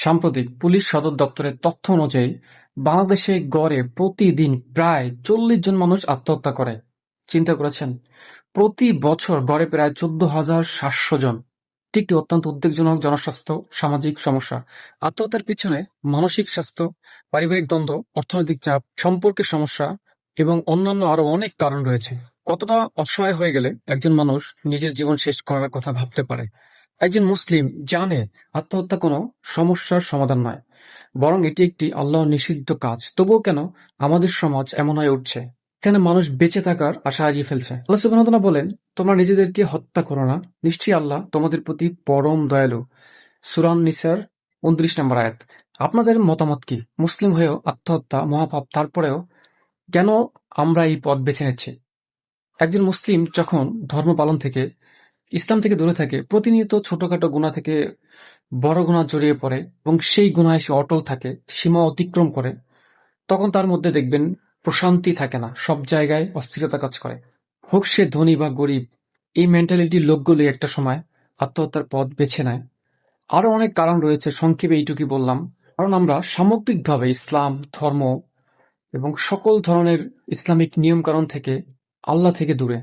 সাম্প্রতিক পুলিশ সদর দপ্তরের তথ্য অনুযায়ী বাংলাদেশে গড়ে প্রতিদিন প্রায় ৪০ জন মানুষ আত্মহত্যা করে। চিন্তা করেছেন? প্রতি বছর গড়ে প্রায় ১৪,৭০০ জন। এটি একটি অত্যন্ত উদ্বেগজনক জনস্বাস্থ্য সামাজিক সমস্যা। আত্মহত্যার পিছনে মানসিক স্বাস্থ্য, পারিবারিক দ্বন্দ্ব, অর্থনৈতিক চাপ, সম্পর্কের সমস্যা এবং অন্যান্য আরো অনেক কারণ রয়েছে। কতটা অসহায় হয়ে গেলে একজন মানুষ নিজের জীবন শেষ করার কথা ভাবতে পারে? একজন মুসলিম জানে আত্মহত্যা কোনো সমস্যার সমাধান নয়, বরং এটি একটি আল্লাহর নিষিদ্ধ কাজ। তবুও কেন আমাদের সমাজ এমন হয়ে উঠছে? কেন মানুষ বেঁচে থাকার আশা হারিয়ে ফেলছে? আল্লাহ সুবহানাহু ওয়া তাআলা বলেন, তোমরা নিজেদেরকে হত্যা করো না, নিশ্চয়ই আল্লাহ তোমাদের প্রতি পরম দয়ালু। সূরা আন-নিসার ২৯ নম্বর আয়াত। আপনাদের মতামত কি? মুসলিম হয়েও আত্মহত্যা মহাপাপ, তারপরেও কেন আমরা এই পথ বেছে নিচ্ছি? একজন মুসলিম যখন ধর্ম পালন থেকে, ইসলাম থেকে দূরে থাকে, প্রতিনিয়ত ছোটখাটো গুনাহ থেকে বড় গুনাহ জড়িয়ে পড়ে এবং সেই গুনাহে সে অটল থাকে, সীমা অতিক্রম করে, তখন তার মধ্যে দেখবেন প্রশান্তি থাকে না, সব জায়গায় অস্থিরতা কাজ করে। হোক সে ধনী বা গরিব, এই মেন্টালিটির লোকগুলি একটা সময় আত্মহত্যার পথ বেছে নেয়। আরো অনেক কারণ রয়েছে, সংক্ষেপে এইটুকুই বললাম। কারণ আমরা সামগ্রিকভাবে ইসলাম ধর্ম এবং সকল ধরনের ইসলামিক নিয়ম কানুন থেকে, আল্লাহ থেকে দূরে।